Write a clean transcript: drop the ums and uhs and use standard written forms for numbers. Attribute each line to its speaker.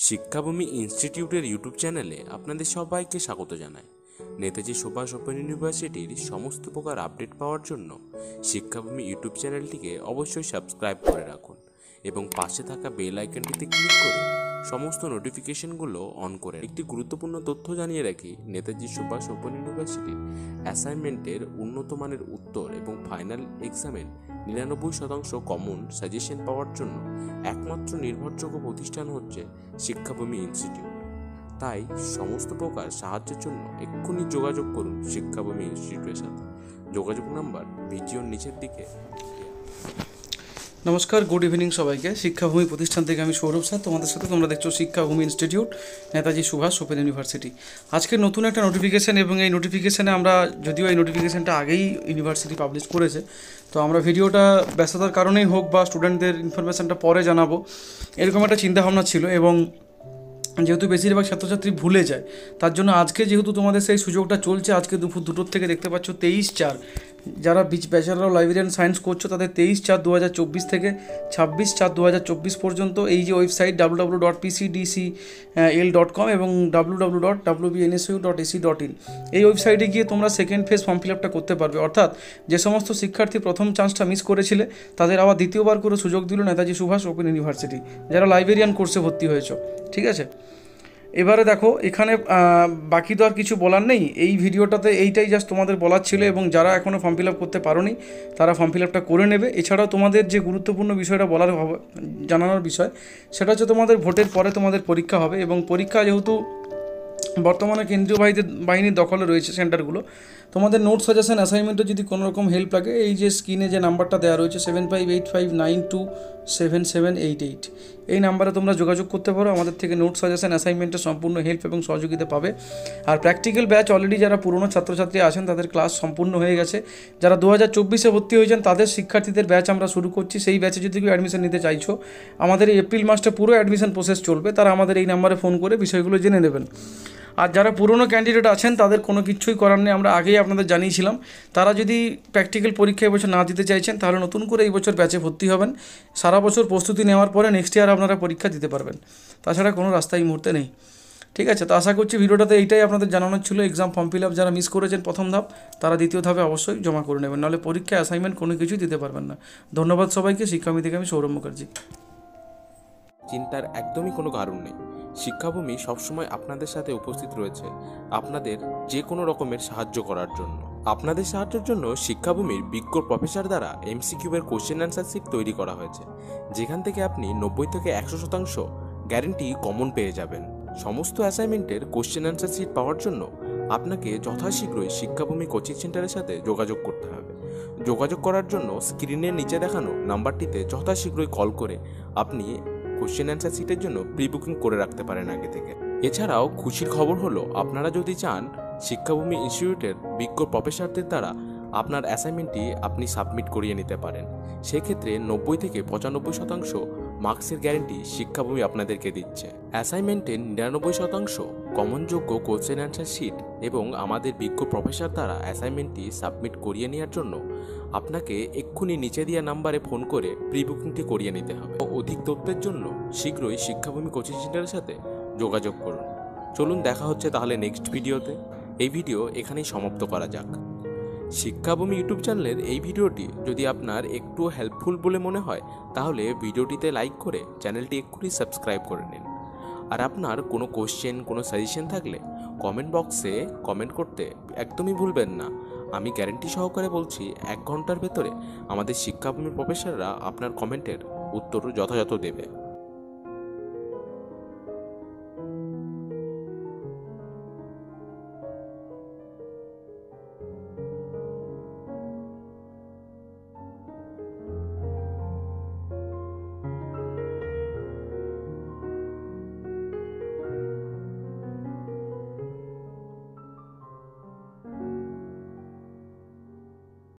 Speaker 1: শিক্ষাভূমি ইনস্টিটিউটের ইউটিউব চ্যানেলে আপনাদের সবাইকে স্বাগত জানাই। নেতাজি সুভাষ ওপেন ইউনিভার্সিটির সমস্ত প্রকার আপডেট পাওয়ার জন্য শিক্ষাভূমি ইউটিউব চ্যানেলটিকে অবশ্যই সাবস্ক্রাইব করে রাখুন এবং পাশে থাকা বেল আইকনটিতে ক্লিক করে সমস্ত নোটিফিকেশনগুলো অন করে। একটি গুরুত্বপূর্ণ তথ্য জানিয়ে রাখি, নেতাজি সুভাষ ওপেন ইউনিভার্সিটির অ্যাসাইনমেন্টের উন্নত মানের উত্তর এবং ফাইনাল এক্সামের 99% কমন সাজেশন পাওয়ার জন্য একমাত্র নির্ভরযোগ্য প্রতিষ্ঠান হচ্ছে শিক্ষাভূমি ইনস্টিটিউট। তাই সমস্ত প্রকার সাহায্যের জন্য এক্ষুনি যোগাযোগ করুন শিক্ষাভূমি ইনস্টিটিউটের সাথে। যোগাযোগ নাম্বার ভিডিওর নিচের দিকে।
Speaker 2: নমস্কার, গুড ইভিনিং সবাইকে। শিক্ষাভূমি প্রতিষ্ঠান থেকে আমি সৌরভ স্যার তোমাদের সাথে। তোমরা দেখছো Shikshabhumi institute, Netaji Subhas open university. আজকে নতুন একটা নোটিফিকেশান, এবং এই নোটিফিকেশানে আমরা, যদিও এই নোটিফিকেশানটা আগেই ইউনিভার্সিটি পাবলিশ করেছে, তো আমরা ভিডিওটা ব্যস্ততার কারণেই হোক বা স্টুডেন্টদের ইনফরমেশানটা পরে জানাবো, এরকম একটা চিন্তাভাবনা ছিল। এবং যেহেতু বেশিরভাগ ছাত্রছাত্রী ভুলে যায়, তার জন্য আজকে যেহেতু তোমাদের সেই সুযোগটা চলছে, আজকে দুপুর 2টোর থেকে দেখতে পাচ্ছ 23/4, যারা ব্যাচেলর অফ লাইব্রেরিয়ান সায়েন্স করছো তাদের 23/4/2024 থেকে 26/4/2024 পর্যন্ত এই যে ওয়েবসাইট www.pcdcl.com এবং www.wbnsu.ac.in, এই ওয়েবসাইটে গিয়ে তোমরা সেকেন্ড ফেজ ফর্ম ফিল আপটা করতে পারবে। অর্থাৎ যে সমস্ত শিক্ষার্থী প্রথম চান্সটা মিস করেছিলে তাদের আবার দ্বিতীয়বার করে সুযোগ দিল নেতাজি সুভাষ ওপেন ইউনিভার্সিটি, যারা লাইব্রেরিয়ান কোর্সে ভর্তি হয়েছো। ঠিক আছে, এবারে দেখো, এখানে বাকি তো আর কিছু বলার নেই। এই ভিডিওটাতে এইটাই জাস্ট তোমাদের বলার ছিল, এবং যারা এখনও ফর্ম ফিল আপ করতে পারোনি তারা ফর্ম ফিল আপটা করে নেবে। এছাড়াও তোমাদের যে গুরুত্বপূর্ণ বিষয়টা জানানোর বিষয়, সেটা হচ্ছে তোমাদের ভোটের পরে তোমাদের পরীক্ষা হবে, এবং পরীক্ষা যেহেতু বর্তমানে কেন্দ্রীয় বাহিনীর দখলে রয়েছে সেন্টারগুলো, তোমাদের নোট সাজেশন অ্যাসাইনমেন্টে যদি কোনো রকম হেল্প লাগে, এই যে স্ক্রিনে যে নাম্বারটা দেওয়া রয়েছে 7585927788, এই নাম্বারে তোমরা যোগাযোগ করতে পারো। আমাদের থেকে নোট সাজেশন অ্যাসাইনমেন্টের সম্পূর্ণ হেল্প এবং সহযোগিতা পাবে। আর প্র্যাকটিক্যাল ব্যাচ অলরেডি যারা পুরনো ছাত্রছাত্রী আছেন তাদের ক্লাস সম্পূর্ণ হয়ে গেছে। যারা 2024-এ ভর্তি হয়েছেন তাদের শিক্ষার্থীদের ব্যাচ আমরা শুরু করছি। সেই ব্যাচে যদি কেউ অ্যাডমিশন নিতে চাইছো, আমাদের এই এপ্রিল মাসটা পুরো অ্যাডমিশন প্রসেস চলবে। তারা আমাদের এই নাম্বারে ফোন করে বিষয়গুলো জেনে নেবেন। আর যারা পুরনো ক্যান্ডিডেট আছেন তাদের কোনো কিছুই করার নেই, আমরা আগেই আপনাদের জানিয়েছিলাম। তারা যদি প্র্যাকটিক্যাল পরীক্ষা এবছর না দিতে চাইছেন, তাহলে নতুন করে এই বছর ব্যাচে ভর্তি হবেন। সারা বছর প্রস্তুতি নেওয়ার পরে নেক্সট ইয়ার আপনারা পরীক্ষা দিতে পারবেন। তাছাড়া কোনো রাস্তা এই মুহূর্তে নেই। ঠিক আছে, তো আশা করছি ভিডিওটাতে এইটাই আপনাদের জানানোর ছিল। এক্সাম ফর্ম ফিল আপ যারা মিস করেছেন প্রথম ধাপ, তারা দ্বিতীয় ধাপে অবশ্যই জমা করে নেবেন, নাহলে পরীক্ষা অ্যাসাইনমেন্ট কোনো কিছুই দিতে পারবেন না। ধন্যবাদ সবাইকে। শিক্ষাভূমি থেকে আমি সৌরভ মুখার্জি।
Speaker 1: চিন্তার একদমই কোনো কারণ নেই। শিক্ষাভূমি সবসময় আপনাদের সাথে উপস্থিত রয়েছে আপনাদের যে কোনো রকমের সাহায্য করার জন্য। আপনাদের সাহায্যের জন্য শিক্ষাভূমির বিজ্ঞ প্রফেসর দ্বারা এমসিকিউয়ের কোশ্চেন অ্যান্সার শিট তৈরি করা হয়েছে, যেখান থেকে আপনি 90 থেকে 100% গ্যারেন্টি কমন পেয়ে যাবেন। সমস্ত অ্যাসাইনমেন্টের কোশ্চেন অ্যান্সার শিট পাওয়ার জন্য আপনাকে যথাশীঘ্রই শিক্ষাভূমি কোচিং সেন্টারের সাথে যোগাযোগ করতে হবে। যোগাযোগ করার জন্য স্ক্রিনের নিচে দেখানো নাম্বারটিতে যথাশীঘ্রই কল করে আপনি কোশ্চেন অ্যান্সার শিটের জন্য প্রি বুকিং করে রাখতে পারেন আগে থেকে। এছাড়াও খুশির খবর হলো, আপনারা যদি চান শিক্ষাভূমি ইনস্টিটিউটের বিজ্ঞ প্রফেসরদের দ্বারা আপনার অ্যাসাইনমেন্টটি আপনি সাবমিট করিয়ে নিতে পারেন, সেক্ষেত্রে 90 থেকে 95% মার্কসের গ্যারেন্টি শিক্ষাভূমি আপনাদেরকে দিচ্ছে। অ্যাসাইনমেন্টের 99% কমনযোগ্য কোশ্চেন অ্যান্সার শিট এবং আমাদের বিজ্ঞ প্রফেসর দ্বারা অ্যাসাইনমেন্টটি সাবমিট করিয়ে নেওয়ার জন্য আপনাকে এক্ষুনি নিচে দেওয়া নাম্বারে ফোন করে প্রি বুকিংটি করিয়ে নিতে হবে। অধিক তথ্যের জন্য শীঘ্রই শিক্ষাভূমি কোচিং সেন্টারের সাথে যোগাযোগ করুন। চলুন, দেখা হচ্ছে তাহলে নেক্সট ভিডিওতে। এই ভিডিও এখানেই সমাপ্ত করা যাক। শিক্ষাভূমি ইউটিউব চ্যানেলের এই ভিডিওটি যদি আপনার একটু হেল্পফুল বলে মনে হয়, তাহলে ভিডিওটিতে লাইক করে চ্যানেলটি এক্ষুনি সাবস্ক্রাইব করে নিন। আর আপনার কোনো কোশ্চেন, কোনো সাজেশন থাকলে কমেন্ট বক্সে কমেন্ট করতে একদমই ভুলবেন না। আমি গ্যারেন্টি সহকারে বলছি, 1 ঘন্টার ভেতরে আমাদের শিক্ষাভূমির প্রফেসররা আপনার কমেন্টের উত্তর যথাযথ দেবে।